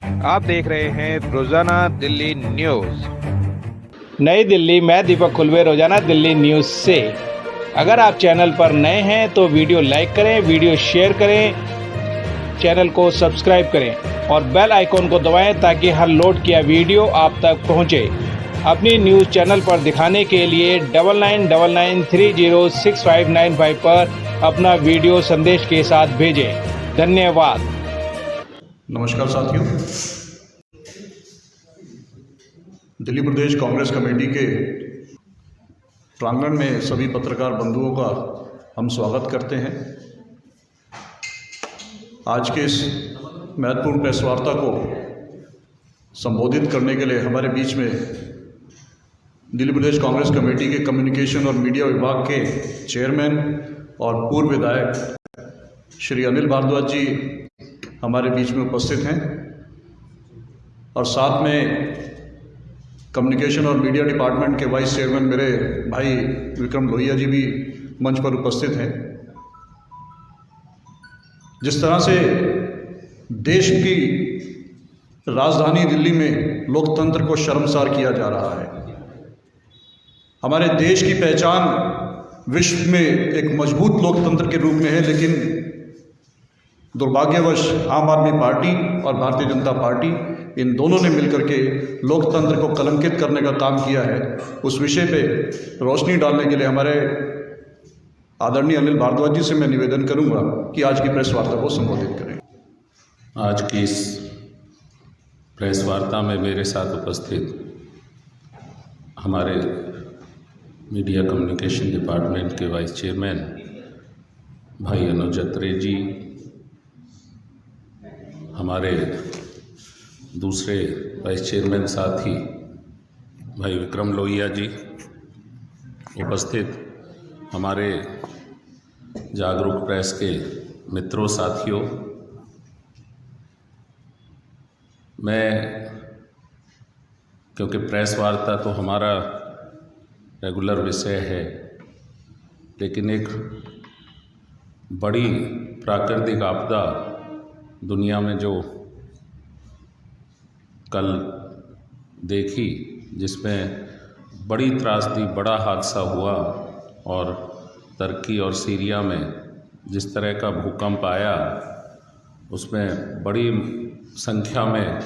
आप देख रहे हैं रोजाना दिल्ली न्यूज। नई दिल्ली, मैं दीपक खुलवे, रोजाना दिल्ली न्यूज़ से। अगर आप चैनल पर नए हैं तो वीडियो लाइक करें, वीडियो शेयर करें, चैनल को सब्सक्राइब करें और बेल आइकॉन को दबाएं ताकि हर लोड किया वीडियो आप तक पहुंचे। अपनी न्यूज़ चैनल पर दिखाने के लिए 9999306595 पर अपना वीडियो संदेश के साथ भेजें। धन्यवाद। नमस्कार साथियों, दिल्ली प्रदेश कांग्रेस कमेटी के प्रांगण में सभी पत्रकार बंधुओं का हम स्वागत करते हैं। आज के इस महत्वपूर्ण प्रेस वार्ता को संबोधित करने के लिए हमारे बीच में दिल्ली प्रदेश कांग्रेस कमेटी के कम्युनिकेशन और मीडिया विभाग के चेयरमैन और पूर्व विधायक श्री अनिल भारद्वाज जी हमारे बीच में उपस्थित हैं और साथ में कम्युनिकेशन और मीडिया डिपार्टमेंट के वाइस चेयरमैन मेरे भाई विक्रम लोहिया जी भी मंच पर उपस्थित हैं। जिस तरह से देश की राजधानी दिल्ली में लोकतंत्र को शर्मसार किया जा रहा है, हमारे देश की पहचान विश्व में एक मजबूत लोकतंत्र के रूप में है, लेकिन दुर्भाग्यवश आम आदमी पार्टी और भारतीय जनता पार्टी इन दोनों ने मिलकर के लोकतंत्र को कलंकित करने का काम किया है। उस विषय पे रोशनी डालने के लिए हमारे आदरणीय अनिल भारद्वाज जी से मैं निवेदन करूंगा कि आज की प्रेस वार्ता को संबोधित करें। आज की इस प्रेस वार्ता में मेरे साथ उपस्थित हमारे मीडिया कम्युनिकेशन डिपार्टमेंट के वाइस चेयरमैन भाई अनुज अत्रे जी, हमारे दूसरे वाइस चेयरमैन साथी भाई विक्रम लोहिया जी, उपस्थित हमारे जागरूक प्रेस के मित्रों साथियों, मैं क्योंकि प्रेस वार्ता तो हमारा रेगुलर विषय है, लेकिन एक बड़ी प्राकृतिक आपदा दुनिया में जो कल देखी, जिसमें बड़ी त्रासदी, बड़ा हादसा हुआ और तुर्की और सीरिया में जिस तरह का भूकंप आया, उसमें बड़ी संख्या में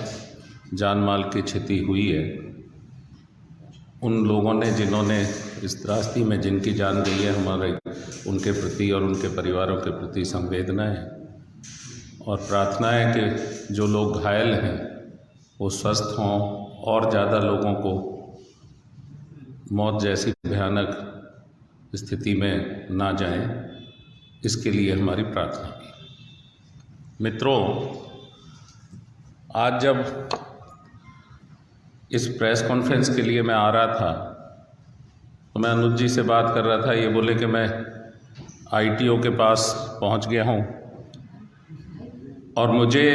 जान माल की क्षति हुई है। उन लोगों ने जिन्होंने इस त्रासदी में जिनकी जान गई है, हमारे उनके प्रति और उनके परिवारों के प्रति संवेदना है और प्रार्थना है कि जो लोग घायल हैं वो स्वस्थ हों और ज़्यादा लोगों को मौत जैसी भयानक स्थिति में ना जाएं, इसके लिए हमारी प्रार्थना भी। मित्रों, आज जब इस प्रेस कॉन्फ्रेंस के लिए मैं आ रहा था तो मैं अनुज जी से बात कर रहा था। ये बोले कि मैं आईटीओ के पास पहुंच गया हूं और मुझे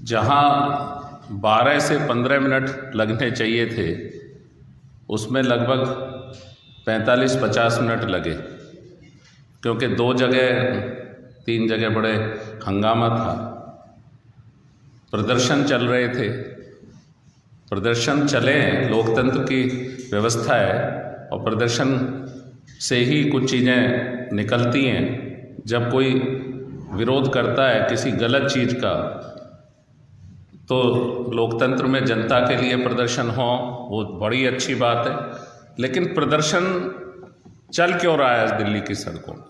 जहां 12 से 15 मिनट लगने चाहिए थे उसमें लगभग 45-50 मिनट लगे, क्योंकि 3 जगह बड़े हंगामा था। प्रदर्शन चल रहे थे। प्रदर्शन चले, लोकतंत्र की व्यवस्था है और प्रदर्शन से ही कुछ चीज़ें निकलती हैं। जब कोई विरोध करता है किसी गलत चीज़ का, तो लोकतंत्र में जनता के लिए प्रदर्शन हो, वो बड़ी अच्छी बात है, लेकिन प्रदर्शन चल क्यों रहा है दिल्ली की सड़कों में?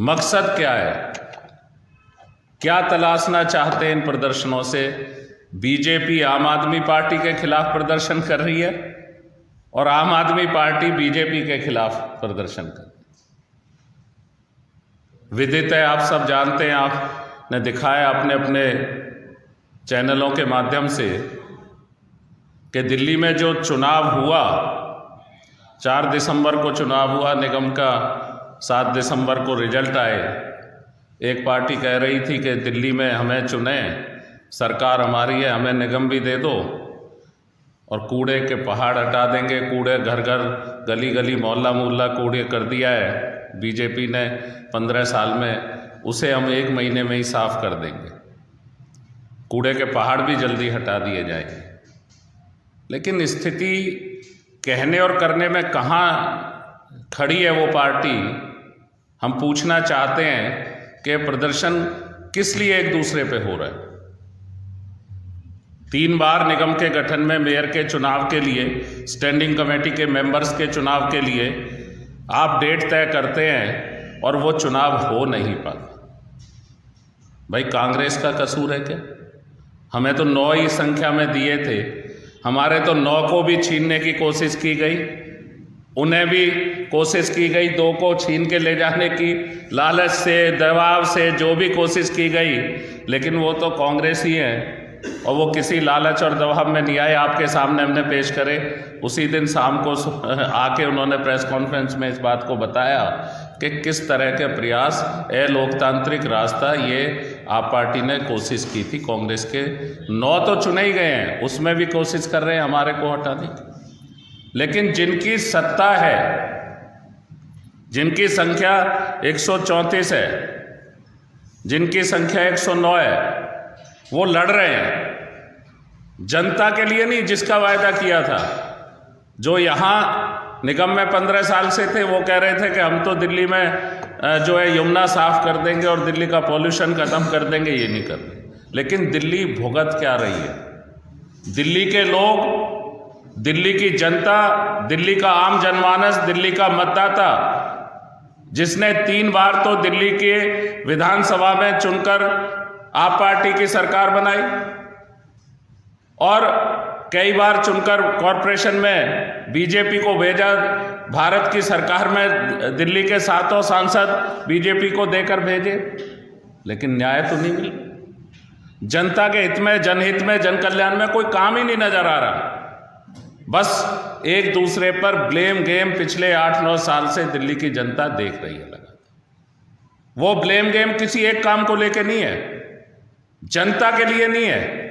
मकसद क्या है? क्या तलाशना चाहते हैं इन प्रदर्शनों से? बीजेपी आम आदमी पार्टी के खिलाफ प्रदर्शन कर रही है और आम आदमी पार्टी बीजेपी के खिलाफ प्रदर्शन कर रही है। विदित है, आप सब जानते हैं, आपने दिखाया अपने अपने चैनलों के माध्यम से कि दिल्ली में जो चुनाव हुआ, 4 दिसंबर को चुनाव हुआ निगम का, 7 दिसंबर को रिजल्ट आए। एक पार्टी कह रही थी कि दिल्ली में हमें चुने, सरकार हमारी है, हमें निगम भी दे दो और कूड़े के पहाड़ हटा देंगे, कूड़े घर घर, गली गली, मोहल्ला मोहल्ला कूड़े कर दिया है बीजेपी ने 15 साल में, उसे हम 1 महीने में ही साफ कर देंगे। कूड़े के पहाड़ भी जल्दी हटा दिए जाएंगे। लेकिन स्थिति कहने और करने में कहाँ खड़ी है वो पार्टी, हम पूछना चाहते हैं कि प्रदर्शन किस लिए एक दूसरे पे हो रहा है। 3 बार निगम के गठन में मेयर के चुनाव के लिए, स्टैंडिंग कमेटी के मेंबर्स के चुनाव के लिए आप डेट तय करते हैं और वो चुनाव हो नहीं पाता। भाई कांग्रेस का कसूर है क्या? हमें तो 9 ही संख्या में दिए थे, हमारे तो 9 को भी छीनने की कोशिश की गई, उन्हें भी कोशिश की गई 2 को छीन के ले जाने की, लालच से, दबाव से जो भी कोशिश की गई, लेकिन वो तो कांग्रेस ही है और वो किसी लालच और दबाव में नहीं आए। आपके सामने हमने पेश करे, उसी दिन शाम को आके उन्होंने प्रेस कॉन्फ्रेंस में इस बात को बताया कि किस तरह के प्रयास लोकतांत्रिक रास्ता ये आप पार्टी ने कोशिश की थी। कांग्रेस के 9 तो चुने ही गए हैं, उसमें भी कोशिश कर रहे हैं हमारे को हटाने की। लेकिन जिनकी सत्ता है, जिनकी संख्या 134 है, जिनकी संख्या 109 है, वो लड़ रहे हैं जनता के लिए नहीं, जिसका वायदा किया था। जो यहाँ निगम में 15 साल से थे वो कह रहे थे कि हम तो दिल्ली में जो है यमुना साफ कर देंगे और दिल्ली का पॉल्यूशन खत्म कर देंगे, ये नहीं कर रहे। लेकिन दिल्ली भुगत क्या रही है? दिल्ली के लोग, दिल्ली की जनता, दिल्ली का आम जनमानस, दिल्ली का मतदाता, जिसने 3 बार तो दिल्ली के विधानसभा में चुनकर आप पार्टी की सरकार बनाई और कई बार चुनकर कॉरपोरेशन में बीजेपी को भेजा, भारत की सरकार में दिल्ली के 7 सांसद बीजेपी को देकर भेजे, लेकिन न्याय तो नहीं मिला। जनता के हित में, जनहित में, जन कल्याण में कोई काम ही नहीं नजर आ रहा। बस एक दूसरे पर ब्लेम गेम पिछले 8-9 साल से दिल्ली की जनता देख रही है लगा। वो ब्लेम गेम किसी एक काम को लेके नहीं है, जनता के लिए नहीं है।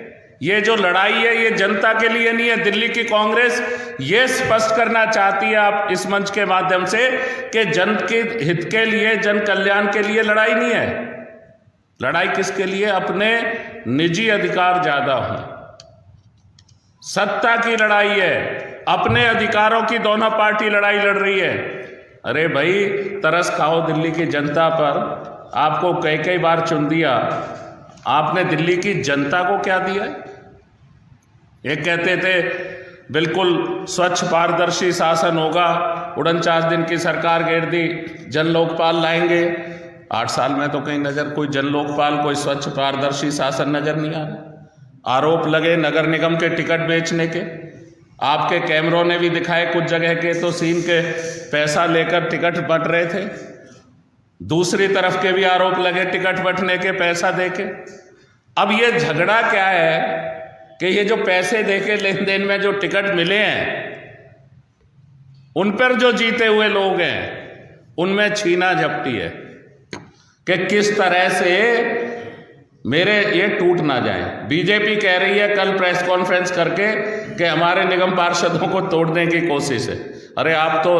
ये जो लड़ाई है ये जनता के लिए नहीं है। दिल्ली की कांग्रेस ये स्पष्ट करना चाहती है आप इस मंच के माध्यम से कि जन के हित के लिए, जन कल्याण के लिए लड़ाई नहीं है। लड़ाई किसके लिए? अपने निजी अधिकार ज्यादा हो, सत्ता की लड़ाई है, अपने अधिकारों की दोनों पार्टी लड़ाई लड़ रही है। अरे भाई तरस खाओ दिल्ली की जनता पर, आपको कई बार चुन दिया, आपने दिल्ली की जनता को क्या दिया? एक कहते थे बिल्कुल स्वच्छ पारदर्शी शासन होगा, 49 दिन की सरकार घेर दी, जन लोकपाल लाएंगे। 8 साल में तो कहीं नजर कोई जन लोकपाल, कोई स्वच्छ पारदर्शी शासन नजर नहीं आ रहा। आरोप लगे नगर निगम के टिकट बेचने के, आपके कैमरों ने भी दिखाए कुछ जगह के तो सीन के पैसा लेकर टिकट बंट रहे थे। दूसरी तरफ के भी आरोप लगे टिकट बंटने के, पैसा देके। अब ये झगड़ा क्या है कि ये जो पैसे देके लेन देन में जो टिकट मिले हैं, उन पर जो जीते हुए लोग हैं उनमें छीना झपटी है कि किस तरह से मेरे ये टूट ना जाए। बीजेपी कह रही है कल प्रेस कॉन्फ्रेंस करके कि हमारे निगम पार्षदों को तोड़ने की कोशिश है। अरे आप तो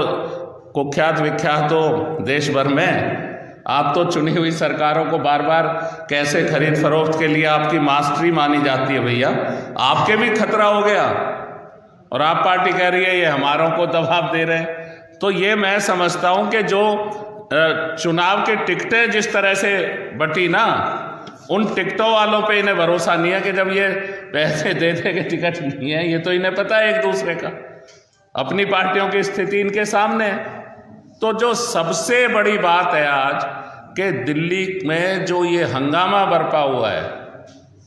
कुख्यात विख्यात हो देश भर में, आप तो चुनी हुई सरकारों को बार बार कैसे खरीद फरोख्त के लिए आपकी मास्टरी मानी जाती है भैया, आपके भी खतरा हो गया। और आप पार्टी कह रही है ये हमारों को दबाव दे रहे हैं। तो ये मैं समझता हूं कि जो चुनाव की टिकटें जिस तरह से बटी ना, उन टिकटों वालों पे इन्हें भरोसा नहीं है कि जब ये पैसे दे दे के टिकट नहीं है, ये तो इन्हें पता है एक दूसरे का, अपनी पार्टियों की स्थिति इनके सामने है। तो जो सबसे बड़ी बात है आज कि दिल्ली में जो ये हंगामा बरपा हुआ है,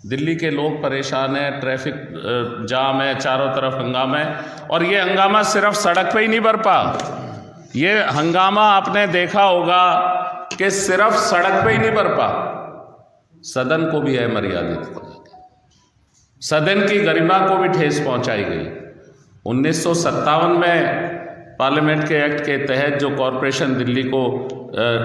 दिल्ली के लोग परेशान हैं, ट्रैफिक जाम है, चारों तरफ हंगामा है। और ये हंगामा सिर्फ सड़क पे ही नहीं बरपा, ये हंगामा आपने देखा होगा कि सिर्फ सड़क पे ही नहीं बरपा, सदन को भी अमर्यादित किया गया, सदन की गरिमा को भी ठेस पहुंचाई गई। 1957 में पार्लियामेंट के एक्ट के तहत जो कॉरपोरेशन दिल्ली को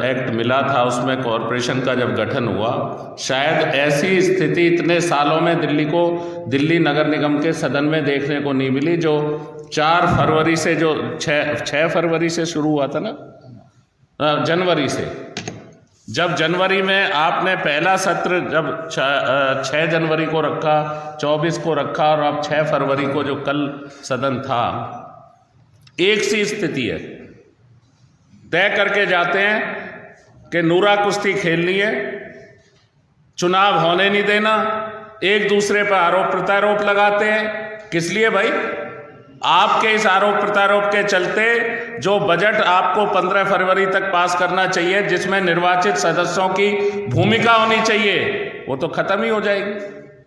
एक्ट मिला था, उसमें कॉरपोरेशन का जब गठन हुआ, शायद ऐसी स्थिति इतने सालों में दिल्ली को, दिल्ली नगर निगम के सदन में देखने को नहीं मिली। जो 4 फरवरी से, जो 6 फरवरी से शुरू हुआ था ना, जनवरी से जब जनवरी में आपने पहला सत्र जब 6 जनवरी को रखा, 24 को रखा और अब 6 फरवरी को जो कल सदन था, एक सी स्थिति है। तय करके जाते हैं कि नूरा कुश्ती खेलनी है, चुनाव होने नहीं देना, एक दूसरे पर आरोप प्रत्यारोप लगाते हैं। किस लिए भाई? आपके इस आरोप प्रत्यारोप के चलते जो बजट आपको 15 फरवरी तक पास करना चाहिए, जिसमें निर्वाचित सदस्यों की भूमिका होनी चाहिए, वो तो खत्म ही हो जाएगी।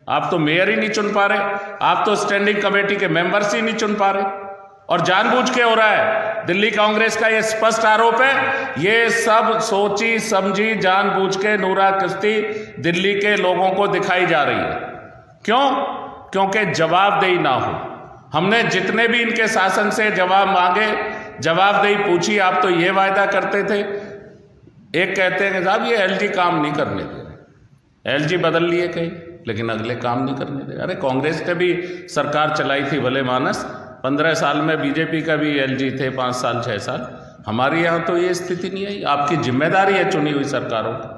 आप तो मेयर ही नहीं चुन पा रहे, आप तो स्टैंडिंग कमेटी के मेंबर्स ही नहीं चुन पा रहे, और जानबूझ के हो रहा है। दिल्ली कांग्रेस का ये स्पष्ट आरोप है, ये सब सोची समझी जानबूझ के नूरा कुश्ती दिल्ली के लोगों को दिखाई जा रही है। क्यों? क्योंकि जवाबदेही ना हो। हमने जितने भी इनके शासन से जवाब मांगे, जवाबदेही पूछी, आप तो ये वायदा करते थे। एक कहते हैं कि साहब ये एलजी काम नहीं करने दे रहे, एलजी बदल लिए कहीं, लेकिन अगले काम नहीं करने दे। अरे कांग्रेस ने भी सरकार चलाई थी भले मानस, 15 साल में बीजेपी का भी एलजी थे, 5 साल 6 साल। हमारे यहाँ तो ये स्थिति नहीं आई। आपकी जिम्मेदारी है चुनी हुई सरकारों की।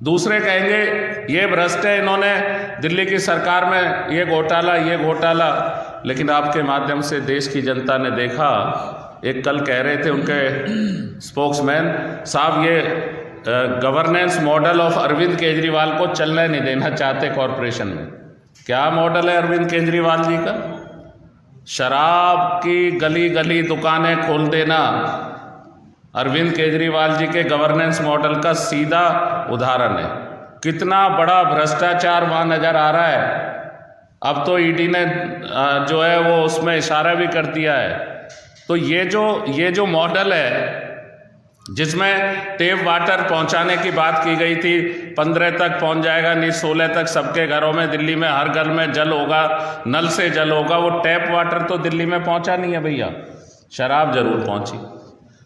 दूसरे कहेंगे ये भ्रष्ट है, इन्होंने दिल्ली की सरकार में ये घोटाला, लेकिन आपके माध्यम से देश की जनता ने देखा। एक कल कह रहे थे उनके स्पोक्समैन साहब, ये governance model of Arvind Kejriwal को चलने नहीं देना चाहते कॉरपोरेशन में। क्या मॉडल है अरविंद केजरीवाल जी का? शराब की गली गली दुकानें खोल देना अरविंद केजरीवाल जी के गवर्नेंस मॉडल का सीधा उदाहरण है। कितना बड़ा भ्रष्टाचार वहाँ नजर आ रहा है। अब तो ईडी ने जो है वो उसमें इशारा भी कर दिया है। तो ये जो मॉडल है जिसमें टेप वाटर पहुंचाने की बात की गई थी, 15 तक पहुंच जाएगा, नहीं 16 तक सबके घरों में, दिल्ली में हर घर में जल होगा, नल से जल होगा। वो टैप वाटर तो दिल्ली में पहुंचा नहीं है भैया, शराब जरूर पहुंची।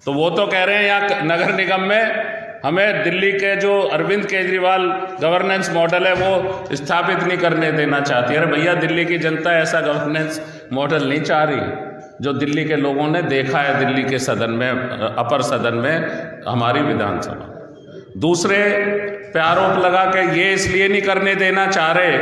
तो वो तो कह रहे हैं यहाँ नगर निगम में हमें दिल्ली के जो अरविंद केजरीवाल गवर्नेंस मॉडल है वो स्थापित नहीं करने देना चाहती। अरे भैया, दिल्ली की जनता ऐसा गवर्नेंस मॉडल नहीं चाह रही जो दिल्ली के लोगों ने देखा है दिल्ली के सदन में, अपर सदन में, हमारी विधानसभा। दूसरे पे आरोप लगा के ये इसलिए नहीं करने देना चाह रहे,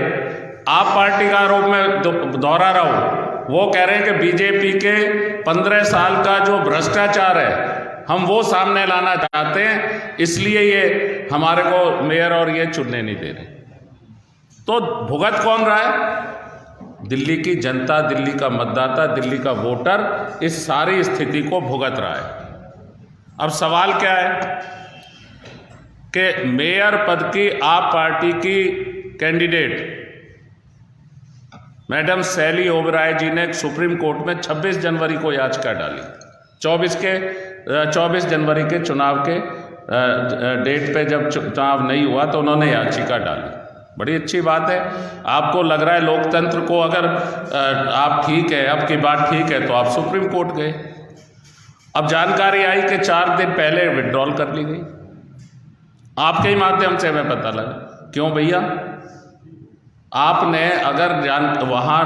आप पार्टी का आरोप में दोहरा रहा हूँ, वो कह रहे हैं कि बीजेपी के 15 साल का जो भ्रष्टाचार है हम वो सामने लाना चाहते हैं, इसलिए ये हमारे को मेयर और ये चुनने नहीं दे रहे। तो भुगत कौन रहा है? दिल्ली की जनता, दिल्ली का मतदाता, दिल्ली का वोटर इस सारी स्थिति को भुगत रहा है। अब सवाल क्या है कि मेयर पद की आप पार्टी की कैंडिडेट मैडम शैली ओबराय जी ने सुप्रीम कोर्ट में 26 जनवरी को याचिका डाली। 24 जनवरी के चुनाव के डेट पे जब चुनाव नहीं हुआ तो उन्होंने याचिका डाली। बड़ी अच्छी बात है। आपको लग रहा है लोकतंत्र को अगर आप ठीक है, आपकी बात ठीक है, तो आप सुप्रीम कोर्ट गए। अब जानकारी आई कि 4 दिन पहले विड्रॉल कर ली गई। आपके ही माध्यम से हमें पता लगा। क्यों भैया? आपने अगर वहाँ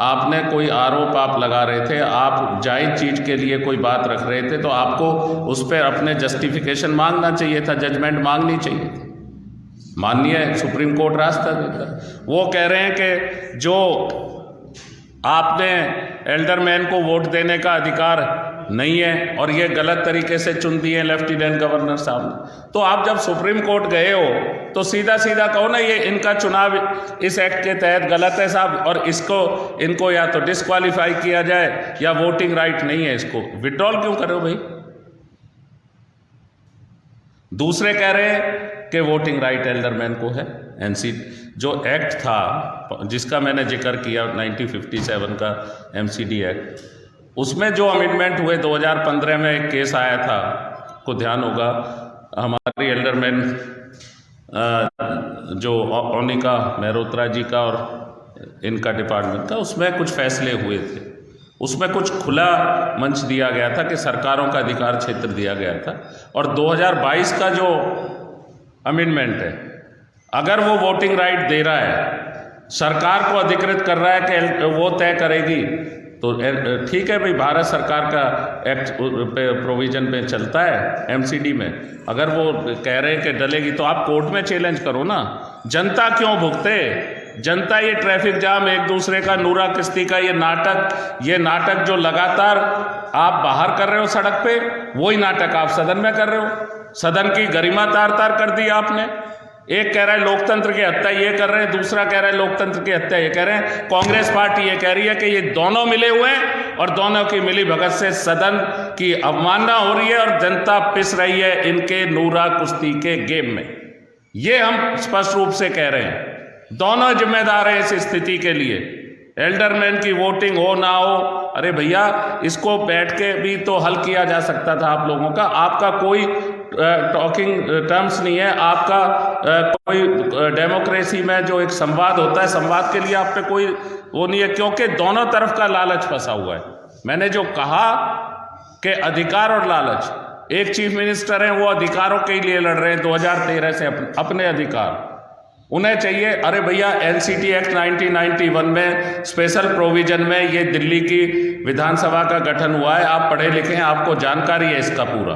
आपने कोई आरोप आप लगा रहे थे, आप जायज़ चीज़ के लिए कोई बात रख रहे थे, तो आपको उस पर अपने जस्टिफिकेशन मांगना चाहिए था, जजमेंट मांगनी चाहिए थी। माननीय सुप्रीम कोर्ट रास्ता देता। वो कह रहे हैं कि जो आपने एल्डरमैन को वोट देने का अधिकार नहीं है और ये गलत तरीके से चुन दिए लेफ्टिनेंट गवर्नर साहब ने। तो आप जब सुप्रीम कोर्ट गए हो तो सीधा सीधा कहो ना, ये इनका चुनाव इस एक्ट के तहत गलत है साहब, और इनको या तो डिस्क्वालीफाई किया जाए या वोटिंग राइट नहीं है, इसको विड्रॉल क्यों करो भाई? दूसरे कह रहे हैं कि वोटिंग राइट एल्डरमैन को है। एनसी जो एक्ट था जिसका मैंने जिक्र किया 1957 का एमसीडी एक्ट, उसमें जो अमेंडमेंट हुए 2015 में एक केस आया था, को ध्यान होगा, हमारी एल्डरमैन जो ओनिका मेहरोत्रा जी का और इनका डिपार्टमेंट का, उसमें कुछ फैसले हुए थे। उसमें कुछ खुला मंच दिया गया था कि सरकारों का अधिकार क्षेत्र दिया गया था। और 2022 का जो अमेंडमेंट है, अगर वो वोटिंग राइट दे रहा है, सरकार को अधिकृत कर रहा है कि वो तय करेगी तो ठीक है भाई, भारत सरकार का एक्ट पे प्रोविजन पे चलता है एमसीडी में। अगर वो कह रहे हैं कि डलेगी तो आप कोर्ट में चैलेंज करो ना। जनता क्यों भुगते? जनता ये ट्रैफिक जाम, एक दूसरे का नूरा किश्ती का ये नाटक जो लगातार आप बाहर कर रहे हो सड़क पे, वही नाटक आप सदन में कर रहे हो। सदन की गरिमा तार तार कर दी आपने। एक कह रहा है लोकतंत्र की हत्या ये कर रहे हैं, दूसरा कह रहा है लोकतंत्र की हत्या ये कह रहे हैं। कांग्रेस पार्टी ये कह रही है कि ये दोनों मिले हुए हैं और दोनों की मिली भगत से सदन की अवमानना हो रही है और जनता पिस रही है इनके नूरा कुश्ती के गेम में। ये हम स्पष्ट रूप से कह रहे हैं। दोनों जिम्मेदार हैं इस स्थिति के लिए। एल्डरमैन की वोटिंग हो ना हो, अरे भैया इसको बैठ के भी तो हल किया जा सकता था आप लोगों का। आपका कोई टॉकिंग टर्म्स नहीं है, आपका कोई डेमोक्रेसी में जो एक संवाद होता है, संवाद के लिए आप पे कोई वो नहीं है, क्योंकि दोनों तरफ का लालच फंसा हुआ है। मैंने जो कहा कि अधिकार और लालच, एक चीफ मिनिस्टर हैं वो अधिकारों के लिए लड़ रहे हैं 2013 से अपने अधिकार, उन्हें चाहिए। अरे भैया एनसीटी एक्ट 1991 में स्पेशल प्रोविजन में ये दिल्ली की विधानसभा का गठन हुआ है। आप पढ़े लिखे हैं, आपको जानकारी है इसका पूरा।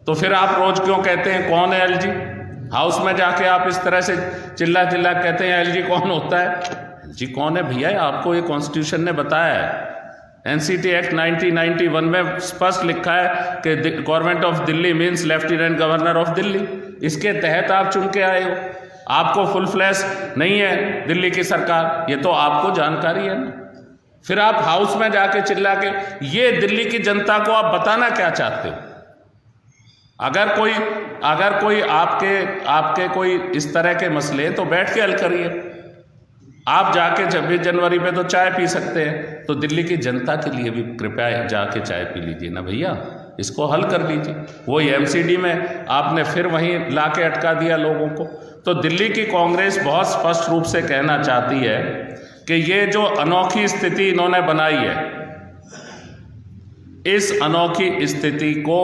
तो फिर आप रोज क्यों कहते हैं कौन है एलजी? हाउस में जाके आप इस तरह से चिल्ला चिल्ला कहते हैं एलजी कौन होता है? एलजी कौन है भैया? आपको ये कॉन्स्टिट्यूशन ने बताया है। एनसीटी एक्ट 1991 में स्पष्ट लिखा है कि government of Delhi means lieutenant governor of Delhi. इसके तहत आप चुन के आए हो। आपको फुल फ्लैश नहीं है दिल्ली की सरकार, ये तो आपको जानकारी है ना। फिर आप हाउस में जाके चिल्ला के ये दिल्ली की जनता को आप बताना क्या चाहते हो? अगर कोई आपके कोई इस तरह के मसले तो बैठ के हल करिए। आप जाके 26 जनवरी पे तो चाय पी सकते हैं, तो दिल्ली की जनता के लिए भी कृपया जाके चाय पी लीजिए ना भैया, इसको हल कर लीजिए। वही एमसीडी में आपने फिर वहीं लाके अटका दिया लोगों को। तो दिल्ली की कांग्रेस बहुत स्पष्ट रूप से कहना चाहती है कि ये जो अनोखी स्थिति इन्होंने बनाई है, इस अनोखी स्थिति को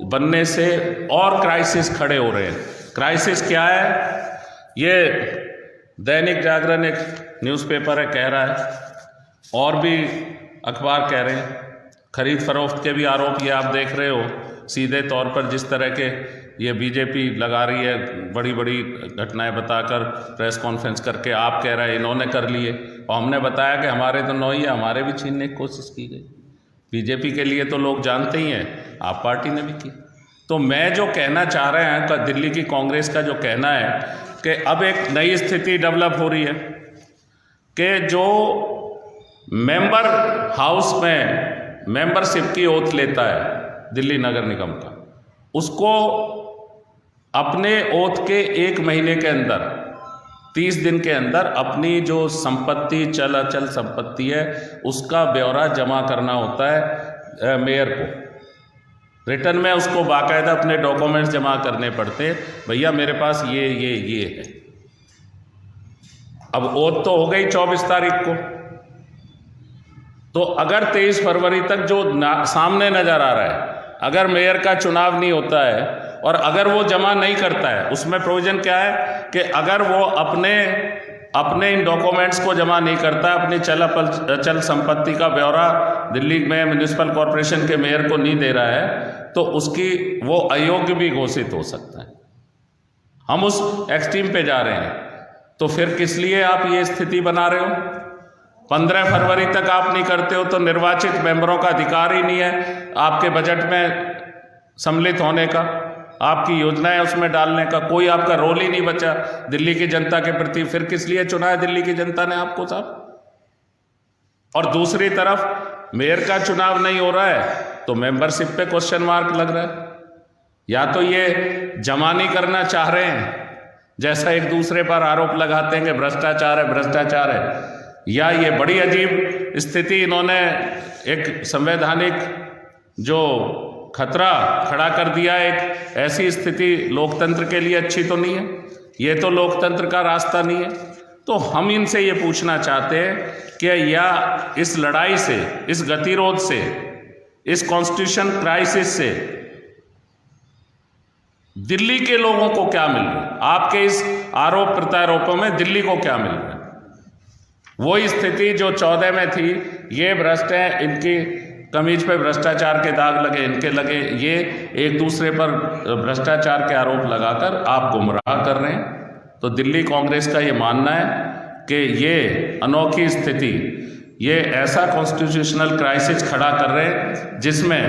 बनने से और क्राइसिस खड़े हो रहे हैं। क्राइसिस क्या है? ये दैनिक जागरण एक न्यूज़पेपर है कह रहा है, और भी अखबार कह रहे हैं। खरीद फरोख्त के भी आरोप ये आप देख रहे हो सीधे तौर पर, जिस तरह के ये बीजेपी लगा रही है बड़ी बड़ी घटनाएं बताकर प्रेस कॉन्फ्रेंस करके। आप कह रहे हैं इन्होंने कर लिए, और हमने बताया कि हमारे तो 9 ही है, हमारे भी छीनने की कोशिश की गई। बीजेपी के लिए तो लोग जानते ही हैं, आप पार्टी ने भी की। तो मैं जो कहना चाह रहे हैं, तो दिल्ली की कांग्रेस का जो कहना है कि अब एक नई स्थिति डेवलप हो रही है कि जो मेंबर हाउस में मेंबरशिप की ओथ लेता है दिल्ली नगर निगम का, उसको अपने ओथ के 1 महीने के अंदर 30 दिन के अंदर अपनी जो संपत्ति चल अचल संपत्ति है उसका ब्यौरा जमा करना होता है मेयर को। रिटर्न में उसको बाकायदा अपने डॉक्यूमेंट्स जमा करने पड़ते हैं, भैया मेरे पास ये है। अब ओथ तो हो गई 24 तारीख को, तो अगर 23 फरवरी तक जो सामने नज़र आ रहा है, अगर मेयर का चुनाव नहीं होता है और अगर वो जमा नहीं करता है, उसमें प्रोविज़न क्या है कि अगर वो अपने इन डॉक्यूमेंट्स को जमा नहीं करता, अपनी चल संपत्ति का ब्यौरा दिल्ली में म्यूनिसिपल कॉरपोरेशन के मेयर को नहीं दे रहा है, तो उसकी वो अयोग्य भी घोषित हो सकता है। हम उस एक्सट्रीम पे जा रहे हैं। तो फिर किस लिए आप ये स्थिति बना रहे हो? 15 फरवरी तक आप नहीं करते हो तो निर्वाचित मेंबरों का अधिकार ही नहीं है आपके बजट में सम्मिलित होने का, आपकी योजनाएं उसमें डालने का, कोई आपका रोल ही नहीं बचा दिल्ली की जनता के प्रति। फिर किस लिए चुना है दिल्ली की जनता ने आपको साहब? और दूसरी तरफ मेयर का चुनाव नहीं हो रहा है तो मेंबरशिप पे क्वेश्चन मार्क लग रहा है। या तो ये जमा नहीं करना चाह रहे हैं, जैसा एक दूसरे पर आरोप लगाते हैं कि भ्रष्टाचार है, या ये बड़ी अजीब स्थिति इन्होंने एक संवैधानिक जो खतरा खड़ा कर दिया। एक ऐसी स्थिति लोकतंत्र के लिए अच्छी तो नहीं है, ये तो लोकतंत्र का रास्ता नहीं है। तो हम इनसे ये पूछना चाहते हैं कि या इस लड़ाई से, इस गतिरोध से, इस कॉन्स्टिट्यूशन क्राइसिस से दिल्ली के लोगों को क्या मिल रहा है? आपके इस आरोप प्रत्यारोपों में दिल्ली को क्या मिल रहा है? वही स्थिति जो 14 में थी, ये भ्रष्ट हैं, इनकी कमीज पे भ्रष्टाचार के दाग लगे, इनके लगे, ये एक दूसरे पर भ्रष्टाचार के आरोप लगाकर आप गुमराह कर रहे हैं। तो दिल्ली कांग्रेस का ये मानना है कि ये अनोखी स्थिति, ये ऐसा कॉन्स्टिट्यूशनल क्राइसिस खड़ा कर रहे हैं जिसमें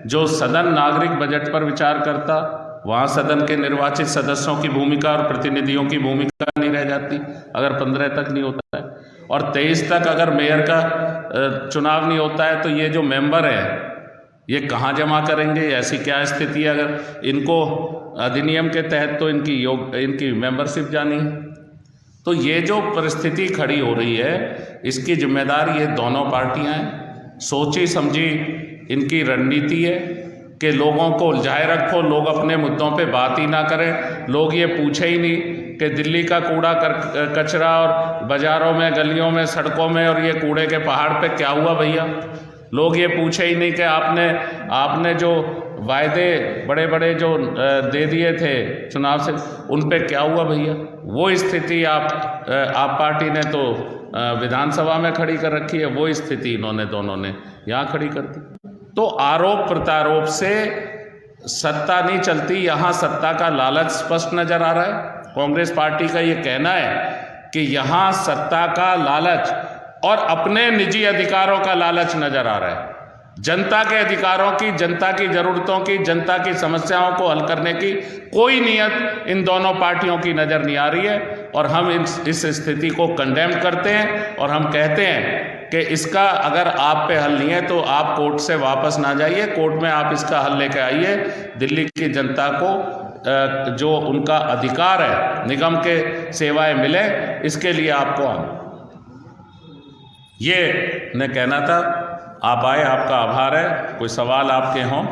जो सदन नागरिक बजट पर विचार करता, वहाँ सदन के निर्वाचित सदस्यों की भूमिका और प्रतिनिधियों की भूमिका नहीं रह जाती अगर 15 तक नहीं होता है, और 23 तक अगर मेयर का चुनाव नहीं होता है, तो ये जो मेंबर है ये कहाँ जमा करेंगे? ऐसी क्या स्थिति है? अगर इनको अधिनियम के तहत तो इनकी मेंबरशिप जानी है। तो ये जो परिस्थिति खड़ी हो रही है, इसकी जिम्मेदार ये दोनों पार्टियां हैं। सोची समझी इनकी रणनीति है कि लोगों को उलझाए रखो, लोग अपने मुद्दों पे बात ही ना करें, लोग ये पूछे ही नहीं कि दिल्ली का कूड़ा कचरा और बाज़ारों में, गलियों में, सड़कों में और ये कूड़े के पहाड़ पे क्या हुआ भैया। लोग ये पूछे ही नहीं कि आपने जो वायदे बड़े बड़े जो दे दिए थे चुनाव से, उन पे क्या हुआ भैया। वो स्थिति आप पार्टी ने तो विधानसभा में खड़ी कर रखी है, वो स्थिति इन्होंने दोनों ने यहाँ खड़ी कर दी। तो आरोप प्रत्यारोप से सत्ता नहीं चलती, यहाँ सत्ता का लालच स्पष्ट नजर आ रहा है। कांग्रेस पार्टी का ये कहना है कि यहाँ सत्ता का लालच और अपने निजी अधिकारों का लालच नजर आ रहा है। जनता के अधिकारों की, जनता की जरूरतों की, जनता की समस्याओं को हल करने की कोई नीयत इन दोनों पार्टियों की नजर नहीं आ रही है, और हम इस स्थिति को कंडेम करते हैं और हम कहते हैं कि इसका अगर आप पे हल नहीं है तो आप कोर्ट से वापस ना जाइए, कोर्ट में आप इसका हल लेकर आइए। दिल्ली की जनता को जो उनका अधिकार है निगम के सेवाएं मिले, इसके लिए आपको ये मैं कहना था। आप आए, आपका आभार है। कोई सवाल आपके हों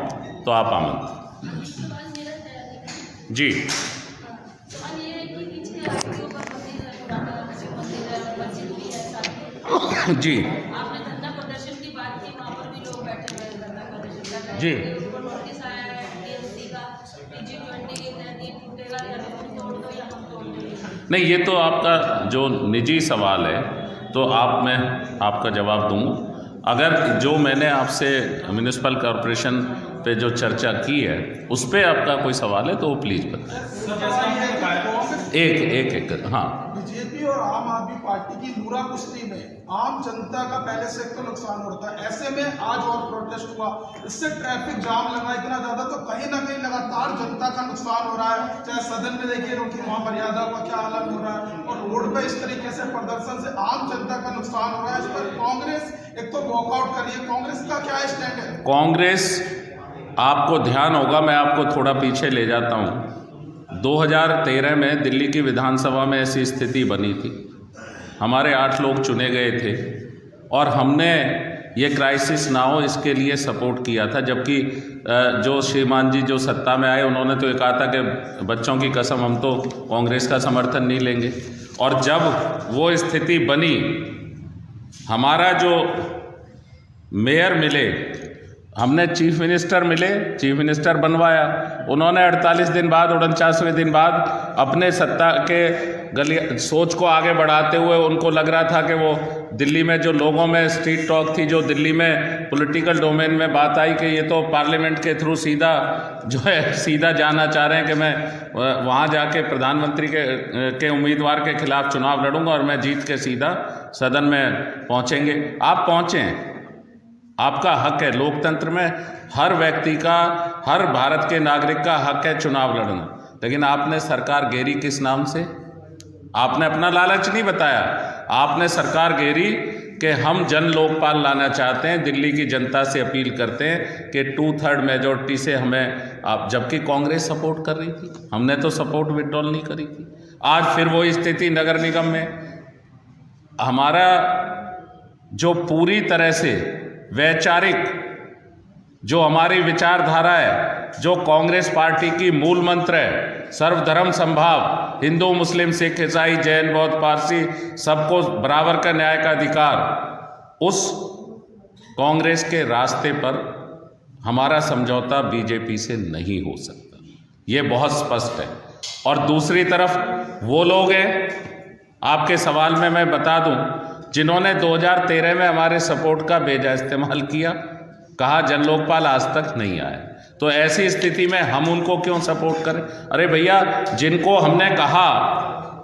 तो आप आमंत्रित। जी जी जी नहीं, ये तो आपका जो निजी सवाल है, तो मैं आपका जवाब दूँ। अगर जो मैंने आपसे म्युनिसिपल कॉरपोरेशन पे जो चर्चा की है उस पर आपका कोई सवाल है तो वो प्लीज़ बताएं। एक हाँ। बीजेपी और आम आदमी पार्टी की नूरा कुश्ती में आम जनता का पहले से तो नुकसान हो रहा था, ऐसे में आज और प्रोटेस्ट हुआ, इससे ट्रैफिक जाम लगा इतना ज्यादा, तो कहीं ना कहीं लगातार जनता का नुकसान हो रहा है। चाहे सदन में देखिए उनकी वहां मर्यादा का क्या हालत हो रहा है, और रोड पे इस तरीके से प्रदर्शन से आम जनता का नुकसान हो रहा है। इस पर कांग्रेस एक तो वॉकआउट कर रही है, कांग्रेस का क्या स्टैंड है? कांग्रेस, आपको ध्यान होगा, मैं आपको थोड़ा पीछे ले जाता हूँ। 2013 में दिल्ली की विधानसभा में ऐसी स्थिति बनी थी, हमारे 8 लोग चुने गए थे और हमने ये क्राइसिस ना हो इसके लिए सपोर्ट किया था। जबकि जो श्रीमान जी जो सत्ता में आए उन्होंने तो ये कहा था कि बच्चों की कसम हम तो कांग्रेस का समर्थन नहीं लेंगे। और जब वो स्थिति बनी, हमारा जो मेयर मिले, हमने चीफ मिनिस्टर मिले, चीफ मिनिस्टर बनवाया, उन्होंने 48 दिन बाद, 49वें दिन बाद अपने सत्ता के सोच को आगे बढ़ाते हुए, उनको लग रहा था कि वो दिल्ली में जो लोगों में स्ट्रीट टॉक थी, जो दिल्ली में पॉलिटिकल डोमेन में बात आई कि ये तो पार्लियामेंट के थ्रू सीधा जो है सीधा जाना चाह रहे हैं कि मैं वहाँ जाके प्रधानमंत्री के उम्मीदवार के खिलाफ चुनाव लड़ूंगा और मैं जीत के सीधा सदन में पहुँचेंगे। आप पहुँचें, आपका हक है। लोकतंत्र में हर व्यक्ति का, हर भारत के नागरिक का हक है चुनाव लड़ना। लेकिन आपने सरकार घेरी किस नाम से? आपने अपना लालच नहीं बताया, आपने सरकार घेरी कि हम जन लोकपाल लाना चाहते हैं, दिल्ली की जनता से अपील करते हैं कि 2/3 मेजॉरिटी से हमें आप, जबकि कांग्रेस सपोर्ट कर रही थी, हमने तो सपोर्ट विड्रॉल नहीं करी थी। आज फिर वो स्थिति नगर निगम में, हमारा जो पूरी तरह से वैचारिक जो हमारी विचारधारा है, जो कांग्रेस पार्टी की मूल मंत्र है, सर्वधर्म समभाव, हिंदू मुस्लिम सिख ईसाई जैन बौद्ध पारसी सबको बराबर का न्याय का अधिकार, उस कांग्रेस के रास्ते पर हमारा समझौता बीजेपी से नहीं हो सकता, ये बहुत स्पष्ट है। और दूसरी तरफ वो लोग हैं, आपके सवाल में मैं बता दूं जिन्होंने 2013 में हमारे सपोर्ट का बेजा इस्तेमाल किया, कहा जन लोकपाल आज तक नहीं आया। तो ऐसी स्थिति में हम उनको क्यों सपोर्ट करें? अरे भैया, जिनको हमने कहा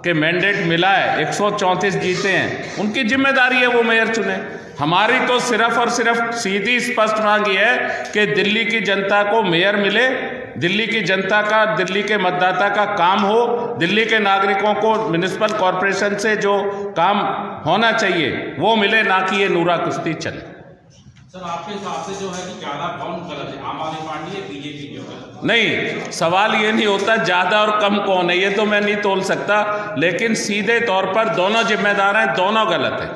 कि मैंडेट मिला है, 134 जीते हैं, उनकी जिम्मेदारी है वो मेयर चुने। हमारी तो सिर्फ और सिर्फ सीधी स्पष्ट मांग ये है कि दिल्ली की जनता को मेयर मिले, दिल्ली की जनता का, दिल्ली के मतदाता का काम हो, दिल्ली के नागरिकों को म्युनिसिपल कॉरपोरेशन से जो काम होना चाहिए वो मिले, ना कि ये नूरा कुश्ती चले। सर, आपके हिसाब से जो है कि ज़्यादा कौन गलत है, आम आदमी पार्टी या बीजेपी जो है? नहीं, सवाल ये नहीं होता ज़्यादा और कम कौन है, ये तो मैं नहीं तोल सकता, लेकिन सीधे तौर पर दोनों जिम्मेदार हैं, दोनों गलत हैं।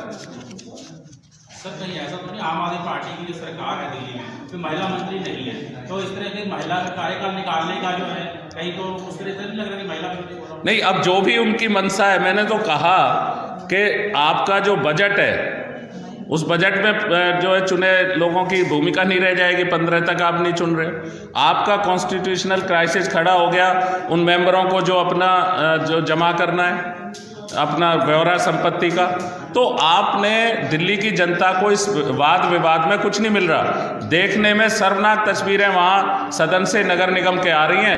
सर, कहीं ऐसा तो नहीं आम आदमी पार्टी की जो सरकार है दिल्ली में, तो महिला मंत्री नहीं है, तो इस तरह की महिला का कार्यकाल निकालने का जो है कहीं तो उस तरह से नहीं लग रहा कि महिला मंत्री हो रहा? नहीं, अब जो भी उनकी मंशा है, मैंने तो कहा कि आपका जो बजट है उस बजट में जो है चुने लोगों की भूमिका नहीं रह जाएगी, 15 तक आप नहीं चुन रहे। आपका कॉन्स्टिट्यूशनल क्राइसिस खड़ा हो गया उन मेंबरों को जो अपना जो जमा करना है, अपना ब्यौरा संपत्ति का, तो आपने दिल्ली की जनता को इस वाद विवाद में कुछ नहीं मिल रहा। देखने में शर्मनाक तस्वीरें वहाँ सदन से नगर निगम के आ रही हैं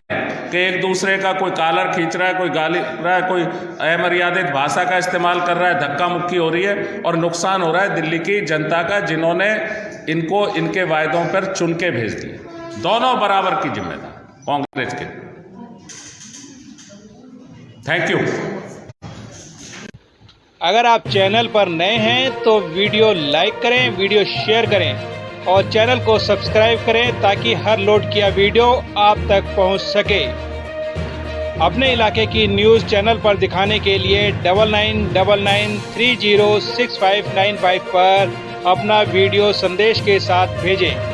कि एक दूसरे का कोई कॉलर खींच रहा है, कोई गाली रहा है, कोई अमर्यादित भाषा का इस्तेमाल कर रहा है, धक्का मुक्की हो रही है और नुकसान हो रहा है दिल्ली की जनता का, जिन्होंने इनको इनके वायदों पर चुन के भेज दिए। दोनों बराबर की जिम्मेदार कांग्रेस के। Thank you. अगर आप चैनल पर नए हैं तो वीडियो लाइक करें, वीडियो शेयर करें और चैनल को सब्सक्राइब करें ताकि हर लोड किया वीडियो आप तक पहुंच सके। अपने इलाके की न्यूज़ चैनल पर दिखाने के लिए 9999306595 पर अपना वीडियो संदेश के साथ भेजें।